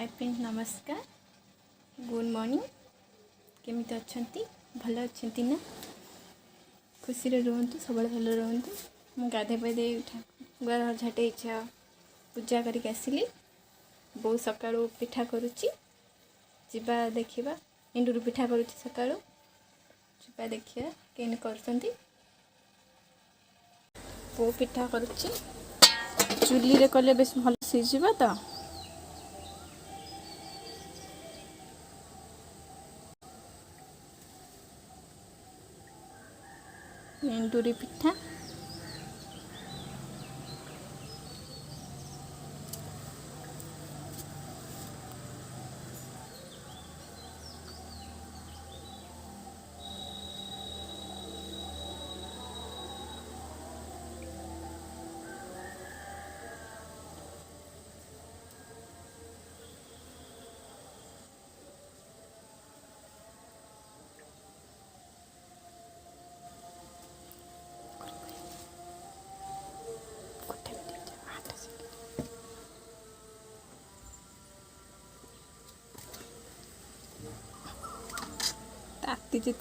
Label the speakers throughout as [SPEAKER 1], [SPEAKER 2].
[SPEAKER 1] Hi friends नमस्कार good morning केमिति अच्छंती भल अच्छंती ना खुशी रे रुहंतु सबले भल रुहंतु मु गाधे पाधे घर झाटे इच्छा पूजा करके आसिली बहु सकाळु पिठा करूची जिबा देखिबा इंडुरु पिठा करूची सकाळु जिबा देखिया केन करसंती बहु पिठा करूची चुली रे कले बेस भल सिजिबा त एंडुरी पिठा ताकतीची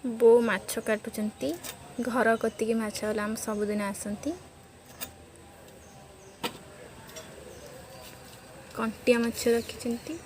[SPEAKER 1] बो माछ काटुचंती घर कतिकी माछ होला हम सबुदिन आसंती कंटिया माछ रखिचंती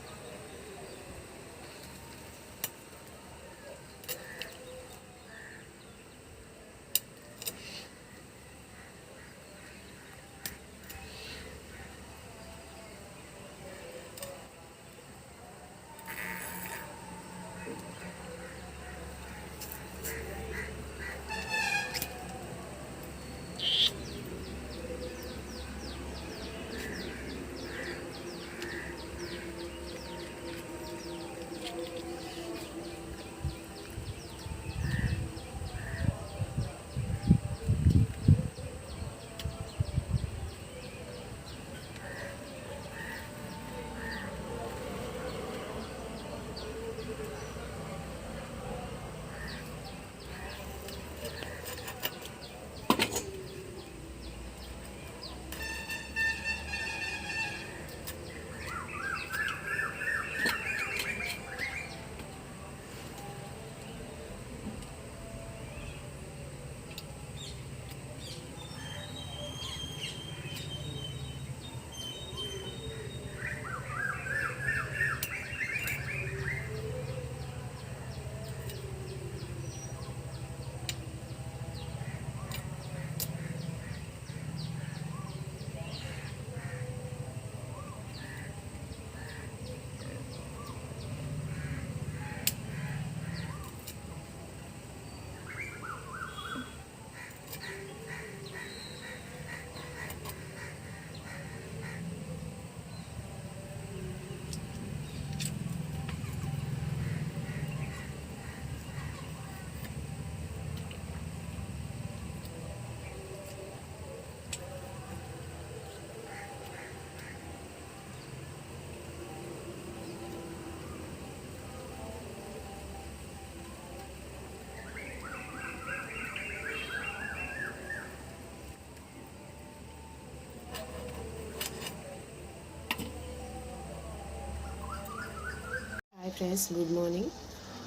[SPEAKER 2] हाय फ्रेंड्स गुड मॉर्निंग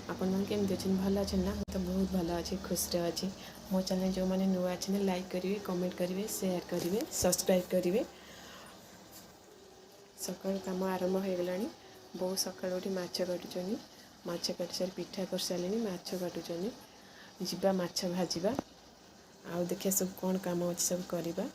[SPEAKER 2] आपण केमती अच्छे भल अच्छे ना तो बहुत भल अच्छे खुशी अच्छे मो चैनल जो मैंने नुआ अच्छे लाइक करेंगे कमेंट करेंगे शेयर करेंगे सब्सक्राइब करेंगे। सकाल कम आरंभ हो गला बहुत सका उठी माछ काटुचनी माछ काटी सारी पिठा कर सारे माछ काटुचनी जीवा माछ भाजवा आउ देखिए सब कौन काम अच्छे सब करवा।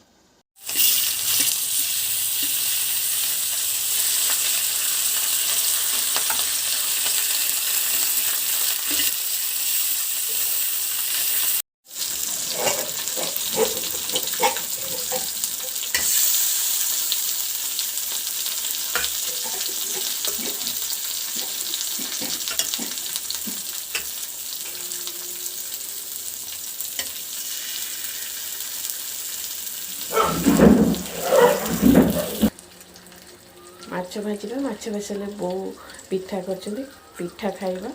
[SPEAKER 2] माछ भाजवा माछ भाजले बो पिठा कर पिठा खाइबा।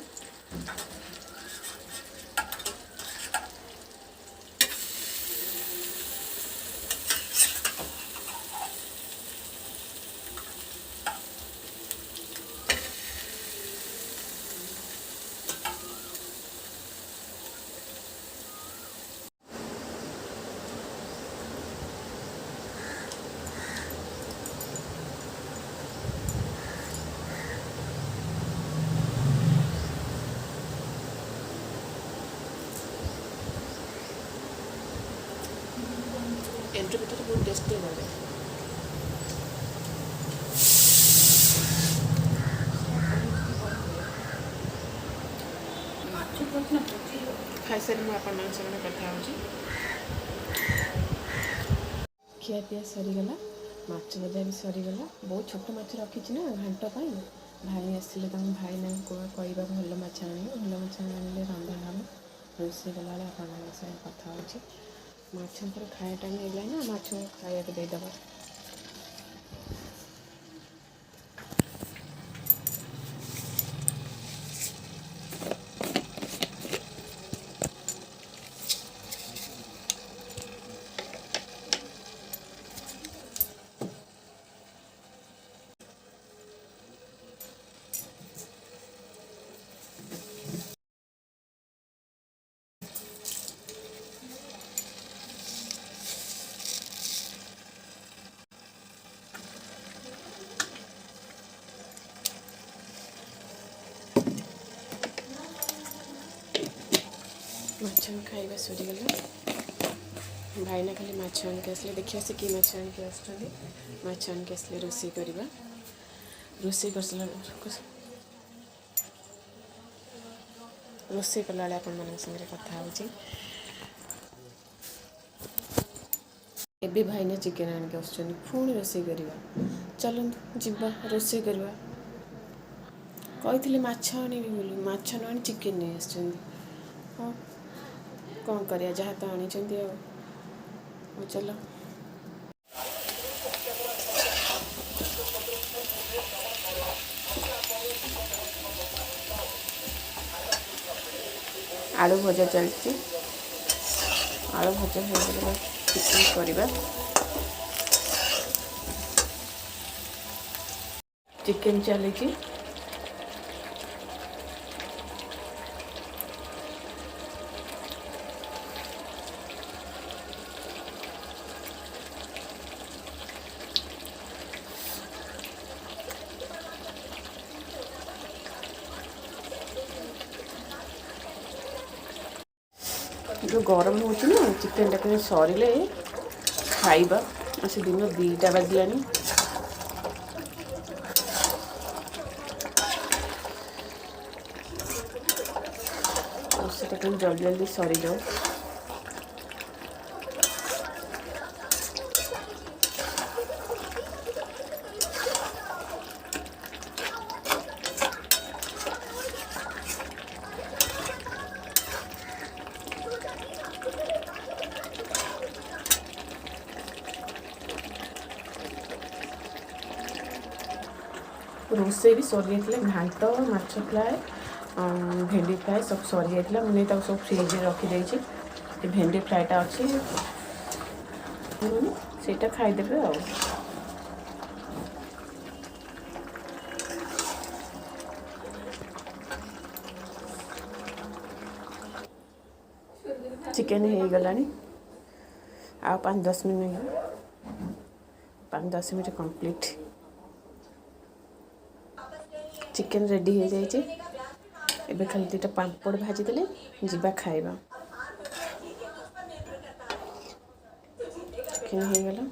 [SPEAKER 2] एंट्री भीतर बहुत टेस्टी लगे खाई सारी मुझे कथा हो खिया पिया सरीगला माछ भजा भी सरीगला बहुत छोट माछ रखी ना घाट भाई आसले भाई ना कहवा भल माछ आने भल माछ आने रंधा हम रोसे गला आप कथा हो माछ खाया टाइम हो गला ना माछ खाया देदेव। माछ खाଇବା सरीगला भाईना खाली माछ आनिक आसले देखिए से कि माछ आनिक आसुଛନ୍ତି माछ आनिक आसले रोषेई करवा रोषेई कर सारा रोषेई कला बेले आपण मान संगे कथा होची। एबे भाईना चिकेन आनिक आसुଛନ୍ତି पुणी रोषेई करवा चलतु जीवा रोषेई करवा कही माछ आनिबी बोली माछ न आनी चिकेन नहीं आसुଛନ୍ତି हाँ कौन करिया जहाँ तो आनी चलो आलू भजा चलती आलू भजा हो चिकेन करवा चिकेन चली जो गरम हो चिकेन टा सरिले खाइबा से दिन 2टा बाजिलानी जल्दी जल्दी सरी जाओ। रोसे भी सरी जाते घाट माछ फ्राए भेंडी फ्राए सब सरी जाता मुझे सब फ्रिज रखी भेंडी फ्राएटा अच्छी से खाईदे आ ଚିକେନ୍ ହେଇଗଲାଣି। ଆଉ 5-10 minute 5-10 minute complete. Chicken ready ହେଇଯାଇଛି। ଏବେ ଖାଲି 2ଟା ପାମ୍ପଡ଼ ଭାଜିଦେଲେ ଯିବା ଖାଇବା। ଚିକେନ୍ ହେଇଗଲା।